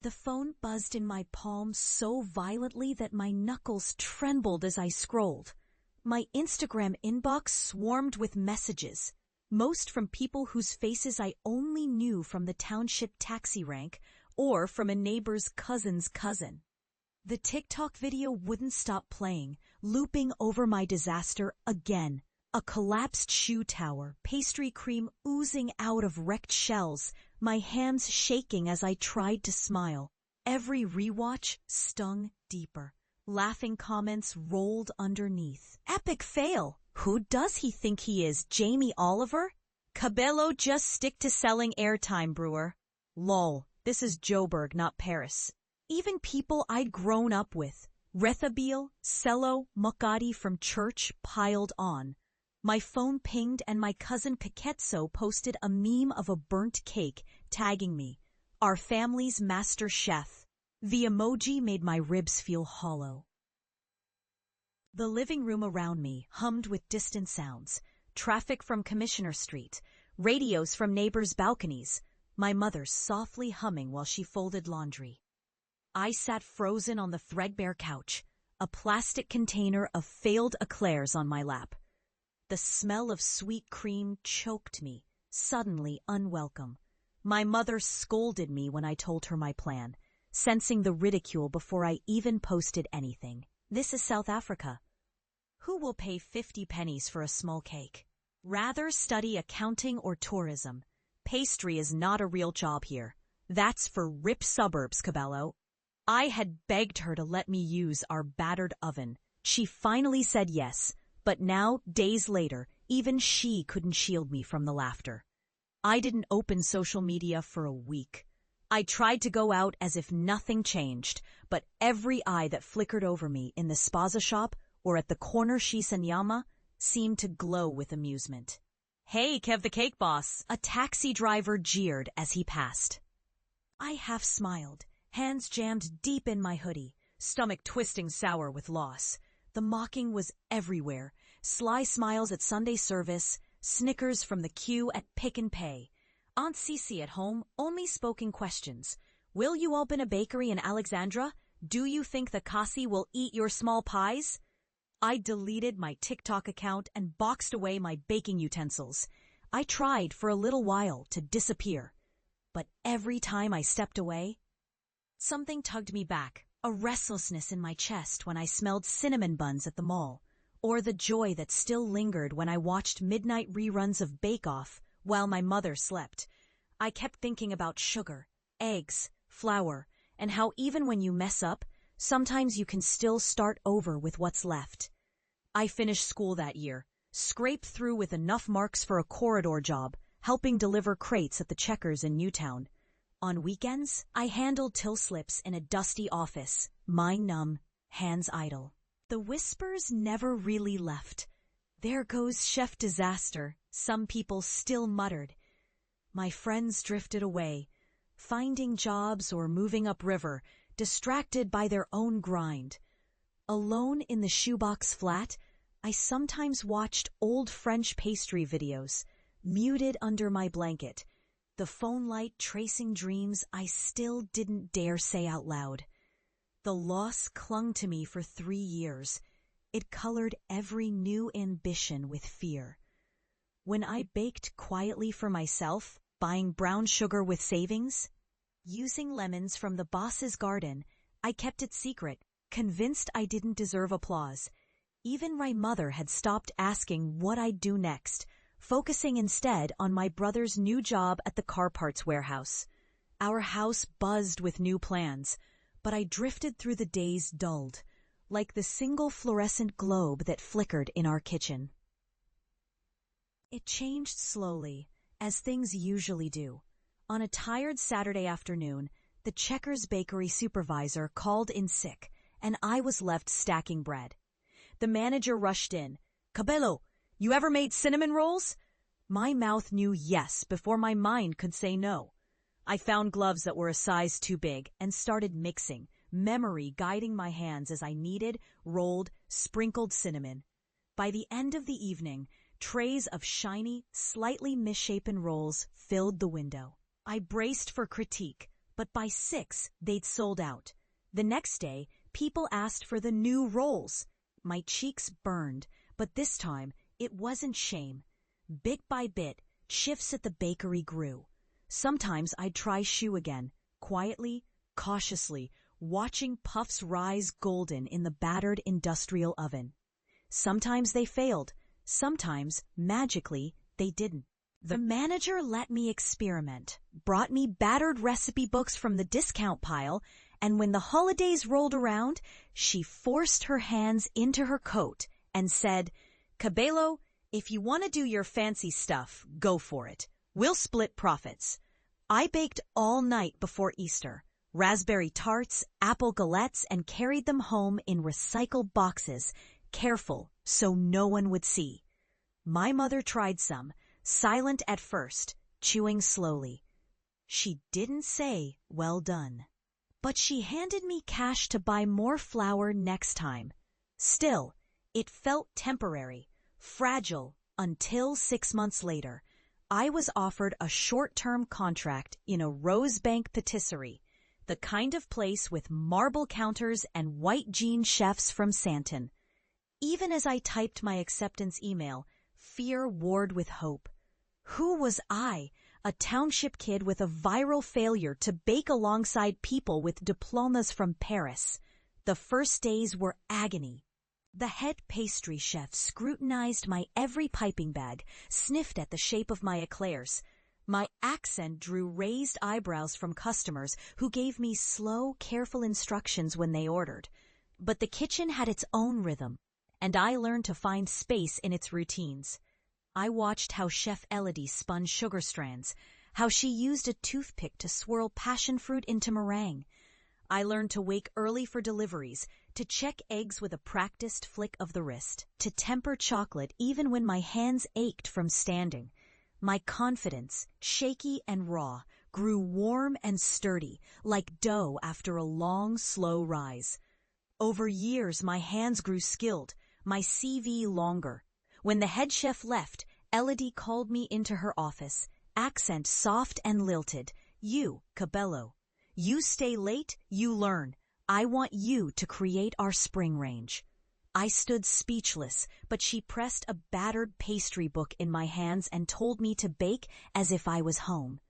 The phone buzzed in my palm so violently that my knuckles trembled as I scrolled. My Instagram inbox swarmed with messages, most from people whose faces I only knew from the township taxi rank or from a neighbor's cousin's cousin. The TikTok video wouldn't stop playing, looping over my disaster again. A collapsed shoe tower, pastry cream oozing out of wrecked shells, my hands shaking as I tried to smile. Every rewatch stung deeper. Laughing comments rolled underneath. Epic fail! Who does he think he is, Jamie Oliver? Kabelo, just stick to selling airtime, brewer. Lol, this is Joburg, not Paris. Even people I'd grown up with, Rethabile, Cello, Mockery from church, piled on. My phone pinged and my cousin Kaketso posted a meme of a burnt cake, tagging me, our family's master chef. The emoji made my ribs feel hollow. The living room around me hummed with distant sounds, traffic from Commissioner Street, radios from neighbors' balconies, my mother softly humming while she folded laundry. I sat frozen on the threadbare couch, a plastic container of failed eclairs on my lap. The smell of sweet cream choked me, suddenly unwelcome. My mother scolded me when I told her my plan, sensing the ridicule before I even posted anything. This is South Africa. Who will pay 50 pennies for a small cake? Rather study accounting or tourism. Pastry is not a real job here. That's for rip suburbs, Kabelo. I had begged her to let me use our battered oven. She finally said yes, but now, days later, even she couldn't shield me from the laughter. I didn't open social media for a week. I tried to go out as if nothing changed, but every eye that flickered over me in the spaza shop or at the corner Shisanyama seemed to glow with amusement. Hey, Kev the cake boss, a taxi driver jeered as he passed. I half smiled, hands jammed deep in my hoodie, stomach twisting sour with loss. The mocking was everywhere. Sly smiles at Sunday service, snickers from the queue at Pick and Pay. Aunt Cece at home, only spoken questions. Will you open a bakery in Alexandra? Do you think the Kasi will eat your small pies? I deleted my TikTok account and boxed away my baking utensils. I tried for a little while to disappear. But every time I stepped away, something tugged me back, a restlessness in my chest when I smelled cinnamon buns at the mall, or the joy that still lingered when I watched midnight reruns of Bake Off while my mother slept. I kept thinking about sugar, eggs, flour, and how even when you mess up, sometimes you can still start over with what's left. I finished school that year, scraped through with enough marks for a corridor job, helping deliver crates at the Checkers in Newtown. On weekends, I handled till slips in a dusty office, mind numb, hands idle. The whispers never really left. There goes Chef Disaster, some people still muttered. My friends drifted away, finding jobs or moving upriver, distracted by their own grind. Alone in the shoebox flat, I sometimes watched old French pastry videos, muted under my blanket, the phone light tracing dreams I still didn't dare say out loud. The loss clung to me for 3 years. It colored every new ambition with fear. When I baked quietly for myself, buying brown sugar with savings, using lemons from the boss's garden, I kept it secret, convinced I didn't deserve applause. Even my mother had stopped asking what I'd do next, focusing instead on my brother's new job at the car parts warehouse. Our house buzzed with new plans, but I drifted through the days dulled, like the single fluorescent globe that flickered in our kitchen. It changed slowly, as things usually do. On a tired Saturday afternoon, the Checkers bakery supervisor called in sick, and I was left stacking bread. The manager rushed in. "Kabelo, you ever made cinnamon rolls?" My mouth knew yes before my mind could say no. I found gloves that were a size too big and started mixing, memory guiding my hands as I kneaded, rolled, sprinkled cinnamon. By the end of the evening, trays of shiny, slightly misshapen rolls filled the window. I braced for critique, but by 6, they'd sold out. The next day, people asked for the new rolls. My cheeks burned, but this time, it wasn't shame. Bit by bit, shifts at the bakery grew. Sometimes I'd try choux again, quietly, cautiously, watching puffs rise golden in the battered industrial oven. Sometimes they failed. Sometimes, magically, they didn't. The manager let me experiment, brought me battered recipe books from the discount pile, and when the holidays rolled around, she forced her hands into her coat and said, "Kabelo, if you want to do your fancy stuff, go for it. We'll split profits." I baked all night before Easter, raspberry tarts, apple galettes, and carried them home in recycled boxes, careful so no one would see. My mother tried some, silent at first, chewing slowly. She didn't say, "Well done." But she handed me cash to buy more flour next time. Still, it felt temporary, fragile, until 6 months later, I was offered a short-term contract in a Rosebank patisserie, the kind of place with marble counters and white jean chefs from Santon. Even as I typed my acceptance email, fear warred with hope. Who was I, a township kid with a viral failure, to bake alongside people with diplomas from Paris? The first days were agony. The head pastry chef scrutinized my every piping bag, sniffed at the shape of my eclairs. My accent drew raised eyebrows from customers who gave me slow, careful instructions when they ordered. But the kitchen had its own rhythm, and I learned to find space in its routines. I watched how Chef Elodie spun sugar strands, how she used a toothpick to swirl passion fruit into meringue. I learned to wake early for deliveries, to check eggs with a practiced flick of the wrist, to temper chocolate even when my hands ached from standing. My confidence, shaky and raw, grew warm and sturdy, like dough after a long, slow rise. Over years, my hands grew skilled, my CV longer. When the head chef left, Elodie called me into her office, accent soft and lilted. "You, Kabelo. You stay late, you learn. I want you to create our spring range." I stood speechless, but she pressed a battered pastry book in my hands and told me to bake as if I was home.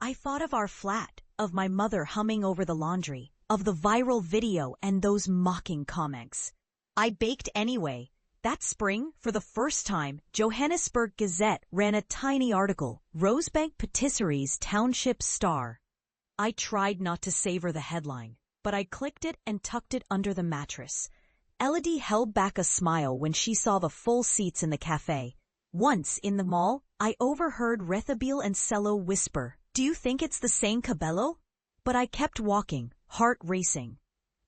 I thought of our flat, of my mother humming over the laundry, of the viral video and those mocking comments. I baked anyway. That spring, for the first time, Johannesburg Gazette ran a tiny article, "Rosebank Patisserie's Township Star." I tried not to savor the headline, but I clicked it and tucked it under the mattress. Elodie held back a smile when she saw the full seats in the cafe. Once, in the mall, I overheard Rethabile and Cello whisper, "Do you think it's the same Kabelo?" But I kept walking, heart racing.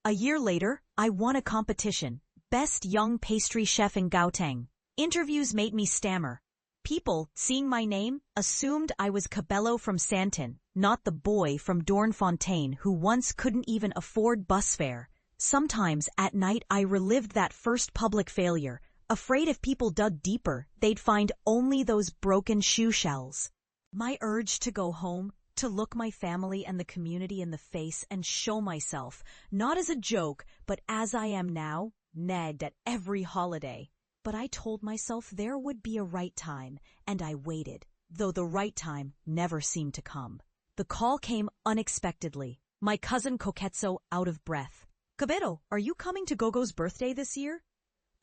A year later, I won a competition, Best Young Pastry Chef in Gauteng. Interviews made me stammer. People, seeing my name, assumed I was Kabelo from Santon, not the boy from Doornfontein who once couldn't even afford bus fare. Sometimes at night I relived that first public failure, afraid if people dug deeper, they'd find only those broken shoe shells. My urge to go home, to look my family and the community in the face and show myself, not as a joke, but as I am now, nagged at every holiday. But I told myself there would be a right time, and I waited, though the right time never seemed to come. The call came unexpectedly, my cousin Koketso out of breath. "Kabelo, are you coming to Gogo's birthday this year?"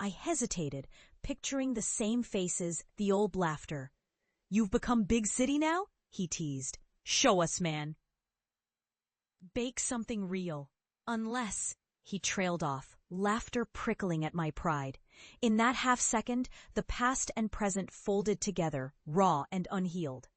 I hesitated, picturing the same faces, the old laughter. "You've become big city now?" he teased. "Show us, man." "Bake something real. Unless," he trailed off, laughter prickling at my pride. In that half second, the past and present folded together, raw and unhealed.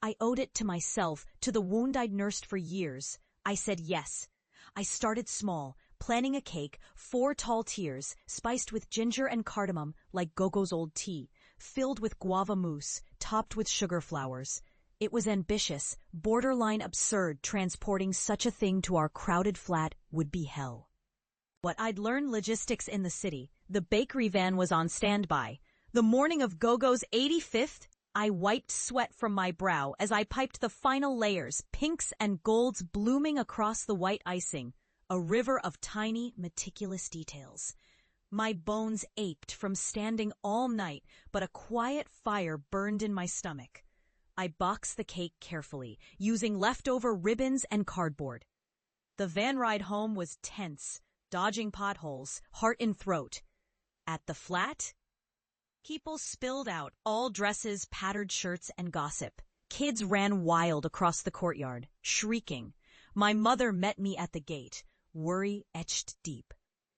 I owed it to myself, to the wound I'd nursed for years. I said yes. I started small, planning a cake, 4 tall tiers, spiced with ginger and cardamom like Gogo's old tea, filled with guava mousse, topped with sugar flowers. It was ambitious, borderline absurd. Transporting such a thing to our crowded flat would be hell. But I'd learned logistics in the city. The bakery van was on standby. The morning of Gogo's 85th, I wiped sweat from my brow as I piped the final layers, pinks and golds blooming across the white icing, a river of tiny, meticulous details. My bones ached from standing all night, but a quiet fire burned in my stomach. I boxed the cake carefully, using leftover ribbons and cardboard. The van ride home was tense, dodging potholes, heart in throat. At the flat, people spilled out, all dresses, tattered shirts, and gossip. Kids ran wild across the courtyard, shrieking. My mother met me at the gate, worry etched deep.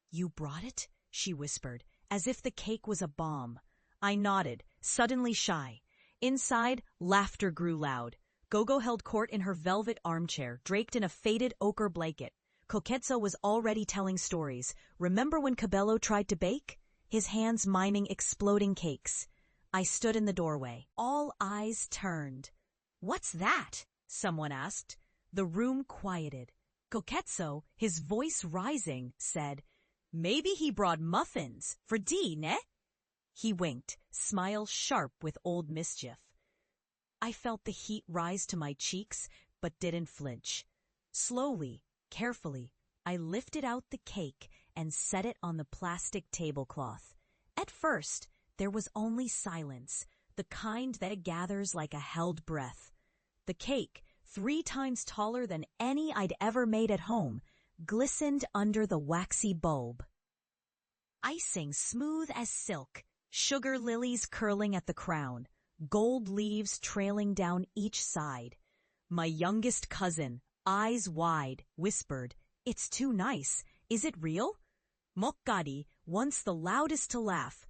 "You brought it?" she whispered, as if the cake was a bomb. I nodded, suddenly shy. Inside, laughter grew loud. Gogo held court in her velvet armchair, draped in a faded ochre blanket. Coquetzo was already telling stories. Remember when Kabelo tried to bake? His hands miming exploding cakes. I stood in the doorway. All eyes turned. "What's that?" someone asked. The room quieted. Coquetzo, his voice rising, said, "Maybe he brought muffins for Dee, ne?" He winked, smile sharp with old mischief. I felt the heat rise to my cheeks, but didn't flinch. Slowly, carefully, I lifted out the cake and set it on the plastic tablecloth. At first, there was only silence, the kind that gathers like a held breath. The cake, 3 times taller than any I'd ever made at home, glistened under the waxy bulb. Icing smooth as silk, sugar lilies curling at the crown, gold leaves trailing down each side. My youngest cousin, eyes wide, whispered, "It's too nice. Is it real?" Mockery, once the loudest to laugh,